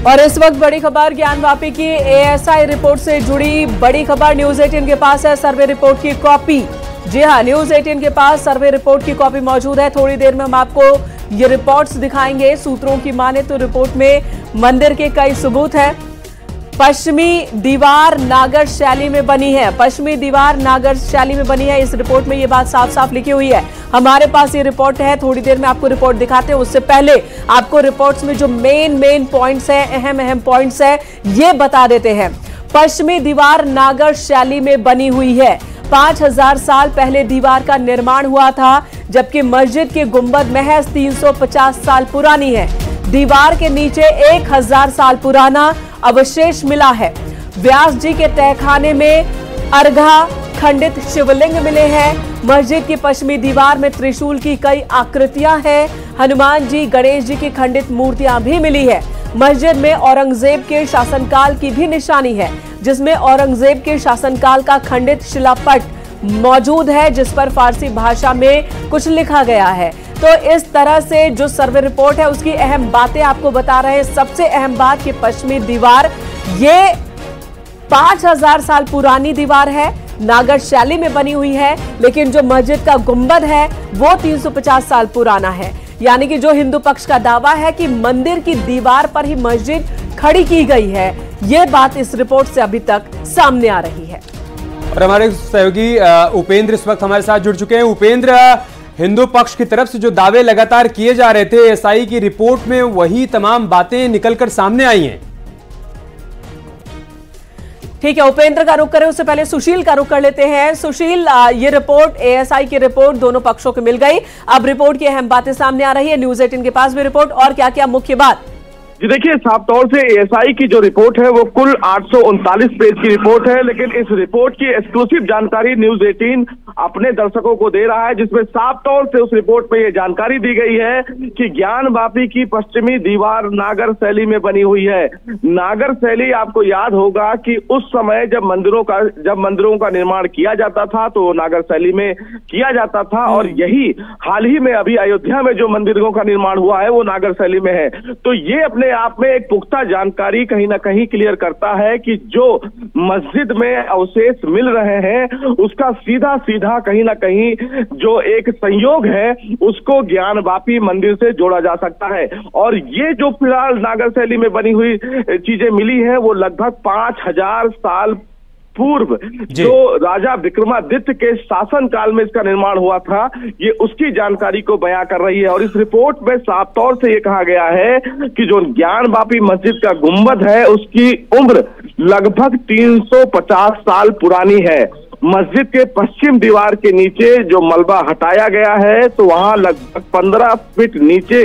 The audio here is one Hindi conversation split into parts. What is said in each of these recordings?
और इस वक्त बड़ी खबर ज्ञानवापी की एएसआई रिपोर्ट से जुड़ी बड़ी खबर। न्यूज 18 के पास है सर्वे रिपोर्ट की कॉपी। जी हां, न्यूज 18 के पास सर्वे रिपोर्ट की कॉपी मौजूद है। थोड़ी देर में हम आपको ये रिपोर्ट्स दिखाएंगे। सूत्रों की माने तो रिपोर्ट में मंदिर के कई सबूत हैं। पश्चिमी दीवार नागर शैली में बनी है। पश्चिमी दीवार नागर शैली में बनी है। इस रिपोर्ट में ये बात साफ साफ लिखी हुई है। हमारे पास ये रिपोर्ट है, थोड़ी देर में आपको रिपोर्ट दिखाते हैं। उससे पहले आपको रिपोर्ट्स में जो मेन पॉइंट्स है, अहम पॉइंट्स है, ये बता देते हैं। पश्चिमी दीवार नागर शैली में बनी हुई है। 5000 साल पहले दीवार का निर्माण हुआ था, जबकि मस्जिद की गुंबद महज 350 साल पुरानी है। दीवार के नीचे 1000 साल पुराना अवशेष मिला है। व्यास जी के तहखाने में अर्घा खंडित शिवलिंग मिले हैं। मस्जिद की पश्चिमी दीवार में त्रिशूल की कई आकृतियां हैं। हनुमान जी, गणेश जी की खंडित मूर्तियां भी मिली है। मस्जिद में औरंगजेब के शासनकाल की भी निशानी है, जिसमें औरंगजेब के शासनकाल का खंडित शिलापट मौजूद है, जिस पर फारसी भाषा में कुछ लिखा गया है। तो इस तरह से जो सर्वे रिपोर्ट है उसकी अहम बातें आपको बता रहे हैं। सबसे अहम बात कि पश्चिमी दीवार ये 5000 साल पुरानी दीवार है, नागर शैली में बनी हुई है, लेकिन जो मस्जिद का गुंबद है वो 350 साल पुराना है। यानी कि जो हिंदू पक्ष का दावा है कि मंदिर की दीवार पर ही मस्जिद खड़ी की गई है, ये बात इस रिपोर्ट से अभी तक सामने आ रही है। और हमारे सहयोगी उपेंद्र इस वक्त हमारे साथ जुड़ चुके हैं। उपेंद्र, हिंदू पक्ष की तरफ से जो दावे लगातार किए जा रहे थे एएसआई की रिपोर्ट में, वही तमाम बातें निकलकर सामने आई हैं। ठीक है, उपेंद्र का रुख करें, उससे पहले सुशील का रुख कर लेते हैं। सुशील, ये रिपोर्ट, एएसआई की रिपोर्ट दोनों पक्षों को मिल गई। अब रिपोर्ट की अहम बातें सामने आ रही है। न्यूज 18 के पास भी रिपोर्ट, और क्या क्या मुख्य बात? जी देखिए, साफ तौर से एएसआई की जो रिपोर्ट है वो कुल 839 पेज की रिपोर्ट है, लेकिन इस रिपोर्ट की एक्सक्लूसिव जानकारी न्यूज 18 अपने दर्शकों को दे रहा है, जिसमें साफ तौर से उस रिपोर्ट में ये जानकारी दी गई है कि ज्ञानवापी की पश्चिमी दीवार नागर शैली में बनी हुई है। नागर शैली, आपको याद होगा कि उस समय जब मंदिरों का निर्माण किया जाता था तो नागर शैली में किया जाता था, और यही हाल ही में अभी अयोध्या में जो मंदिरों का निर्माण हुआ है वो नागर शैली में है। तो ये अपने आप में एक पुख्ता जानकारी कहीं ना कहीं क्लियर करता है कि जो मस्जिद में अवशेष मिल रहे हैं उसका सीधा सीधा कहीं ना कहीं जो एक संयोग है उसको ज्ञानवापी मंदिर से जोड़ा जा सकता है। और ये जो फिलहाल नागर शैली में बनी हुई चीजें मिली हैं वो लगभग 5000 साल पूर्व जो राजा विक्रमादित्य के शासन काल में इसका निर्माण हुआ था, ये उसकी जानकारी को बयां कर रही है। और इस रिपोर्ट में साफ तौर से ये कहा गया है कि जो ज्ञानवापी मस्जिद का गुंबद है उसकी उम्र लगभग 350 साल पुरानी है। मस्जिद के पश्चिम दीवार के नीचे जो मलबा हटाया गया है तो वहां लगभग 15 फीट नीचे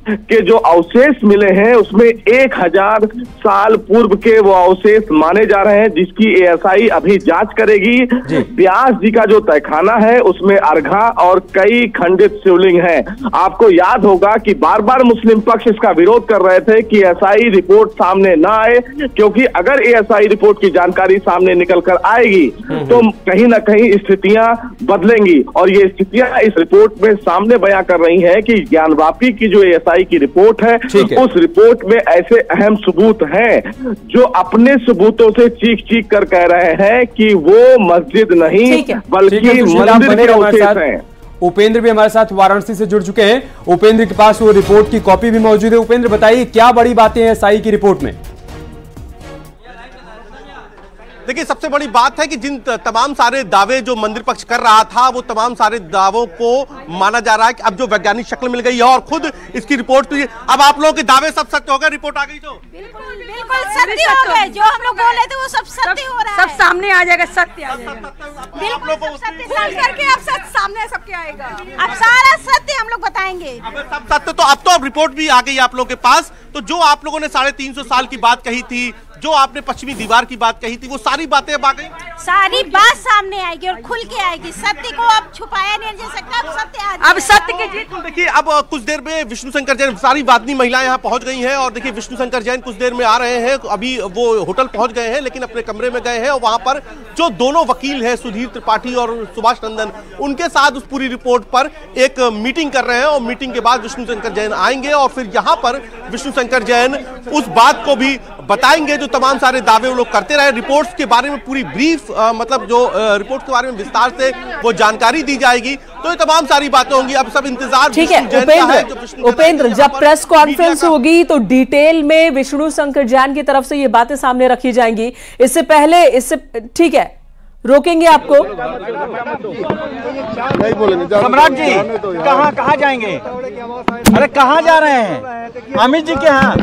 के जो अवशेष मिले हैं उसमें 1000 साल पूर्व के वो अवशेष माने जा रहे हैं, जिसकी एएसआई अभी जांच करेगी। व्यास जी का जो तहखाना है उसमें अर्घा और कई खंडित शिवलिंग हैं। आपको याद होगा कि बार बार मुस्लिम पक्ष इसका विरोध कर रहे थे कि एएसआई रिपोर्ट सामने ना आए, क्योंकि अगर एएसआई रिपोर्ट की जानकारी सामने निकल कर आएगी तो कहीं ना कहीं स्थितियां बदलेंगी। और ये स्थितियां इस रिपोर्ट में सामने बयां कर रही है कि ज्ञानवापी की जो एएसआई की रिपोर्ट है उस रिपोर्ट में ऐसे अहम सबूत हैं जो अपने सबूतों से चीख कर कह रहे हैं कि वो मस्जिद नहीं बल्कि मंदिर के अवशेष हैं। उपेंद्र भी हमारे साथ वाराणसी से जुड़ चुके हैं। उपेंद्र के पास वो रिपोर्ट की कॉपी भी मौजूद है। उपेंद्र, बताइए क्या बड़ी बातें हैं एएसआई की रिपोर्ट में? देखिए, सबसे बड़ी बात है कि जिन तमाम सारे दावे जो मंदिर पक्ष कर रहा था वो तमाम सारे दावों को माना जा रहा है कि अब जो वैज्ञानिक शक्ल मिल गई है और खुद इसकी रिपोर्ट तो अब आप लोगों के दावे सब सत्य हो गए, रिपोर्ट आ गई तो बिल्कुल सत्य हो गए। जो हम लोग बोले थे वो सब सत्य हो रहा है, सब सामने आ जाएगा, सत्य आ जाएगा। बिल्कुल करके अब सत्य सामने सबके आएगा। अब सारा सत्य हम लोग बताएंगे। अब सत्य तो अब रिपोर्ट भी आ गई आप लोगों के पास। तो जो आप लोगों ने 350 साल की बात कही थी, जो आपने पश्चिमी दीवार की बात कही थी वो सारी बातें अब आ गई, सारी बात सामने आएगी और खुल के आएगी। सत्य को अब छुपाया नहीं जा सकता, अब सत्य आ जाएगा। अब सत्य की जीत। देखिए अब कुछ देर में विष्णु शंकर जैन, सारी वादनी महिलाएं यहाँ पहुंच गई हैं और देखिए विष्णु शंकर जैन कुछ देर में आ रहे हैं। अभी वो होटल पहुंच गए हैं लेकिन अपने कमरे में गए हैं और वहां पर जो दोनों वकील हैं सुधीर त्रिपाठी और सुभाष नंदन, उनके साथ उस पूरी रिपोर्ट पर एक मीटिंग कर रहे हैं और मीटिंग के बाद विष्णु शंकर जैन आएंगे और फिर यहाँ पर विष्णु शंकर जैन उस बात को भी बताएंगे जो तमाम सारे दावे वो लोग करते रहे। रिपोर्ट्स के बारे में पूरी ब्रीफ मतलब जो रिपोर्ट के बारे में विस्तार से वो जानकारी दी जाएगी, तो ये तमाम सारी बातें होंगी। अब सब इंतजार ठीक है। उपेंद्र, जब प्रेस कॉन्फ्रेंस होगी तो डिटेल में विष्णु शंकर जैन की तरफ से ये बातें सामने रखी जाएंगी। इससे पहले ठीक है, रोकेंगे आपको। सम्राट जी कहाँ जाएंगे? अरे कहाँ जा रहे हैं? अमित जी के यहाँ।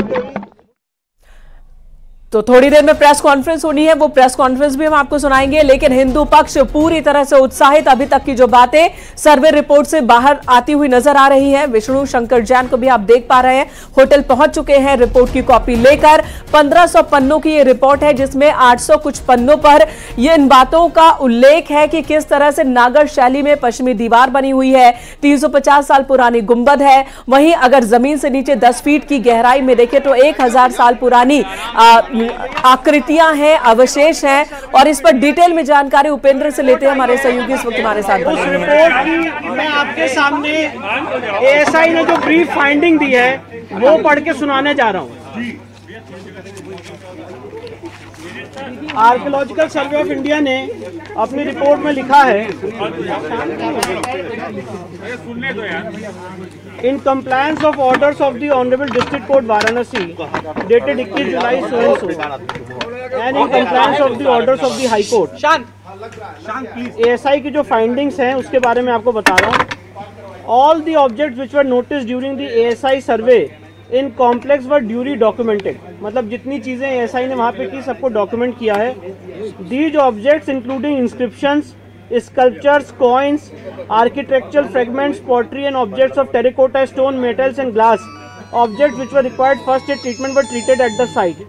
तो थोड़ी देर में प्रेस कॉन्फ्रेंस होनी है, वो प्रेस कॉन्फ्रेंस भी हम आपको सुनाएंगे। लेकिन हिंदू पक्ष पूरी तरह से उत्साहित, अभी तक की जो बातें सर्वे रिपोर्ट से बाहर आती हुई नजर आ रही हैं। विष्णु शंकर जैन को भी आप देख पा रहे हैं, होटल पहुंच चुके हैं रिपोर्ट की कॉपी लेकर। 1500 पन्नों की ये रिपोर्ट है जिसमें 800 कुछ पन्नों पर ये इन बातों का उल्लेख है कि किस तरह से नागर शैली में पश्चिमी दीवार बनी हुई है, 350 साल पुरानी गुंबद है। वहीं अगर जमीन से नीचे 10 फीट की गहराई में देखें तो 1000 साल पुरानी आकृतियां हैं, अवशेष हैं। और इस पर डिटेल में जानकारी उपेंद्र से लेते हैं, हमारे सहयोगी इस वक्त हमारे साथ उस रिपोर्ट की मैं आपके सामने एएसआई ने जो ब्रीफ फाइंडिंग दी है वो पढ़ के सुनाने जा रहा हूं। आर्कियोलॉजिकल सर्वे ऑफ इंडिया ने अपनी रिपोर्ट में लिखा है, in compliance of orders of the honourable district court Varanasi dated 21 July so and in compliance of the orders of the high court. ASI की जो फाइंडिंग्स हैं उसके बारे में आपको बता रहा हूँ। All the objects which were noticed during the ASI survey in complex were ड्यूरी documented, मतलब जितनी चीजें एएसआई ने वहां पे की सबको डॉक्यूमेंट किया है। These objects including inscriptions, sculptures, coins, architectural fragments, pottery and objects of terracotta, stone, metals and glass, objects which were required first aid treatment were treated at the site.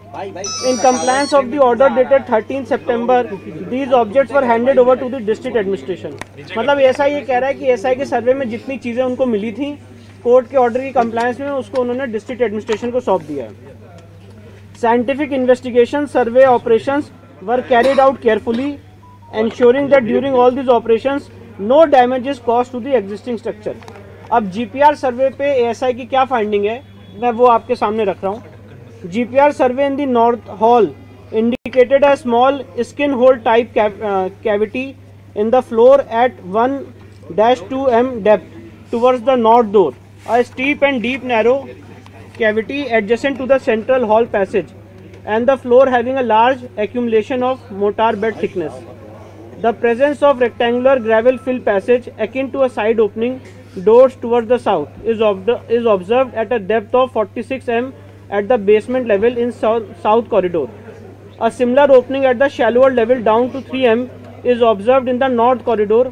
In compliance of the order dated 13 September, these objects were handed over to the district administration. मतलब एएसआई ये कह रहा है कि एएसआई के सर्वे में जितनी चीजें उनको मिली थी कोर्ट के ऑर्डर की कंप्लायंस में, उसको उन्होंने डिस्ट्रिक्ट एडमिनिस्ट्रेशन को सौंप दिया है। Scientific investigation, survey operations were carried out carefully, ensuring that during all these operations no damage is caused to the existing structure. अब जीपीआर सर्वे पे एएसआई की क्या फाइंडिंग है मैं वो आपके सामने रख रहा हूँ। GPR survey in the north hall indicated a small skin hole type cavity in the floor at 1-2 m depth towards the north door. A steep and deep narrow cavity adjacent to the central hall passage, and the floor having a large accumulation of mortar bed thickness. The presence of rectangular gravel fill passage akin to a side opening doors towards the south is observed at a depth of 46 m at the basement level in south corridor. A similar opening at the shallower level down to 3 m is observed in the north corridor.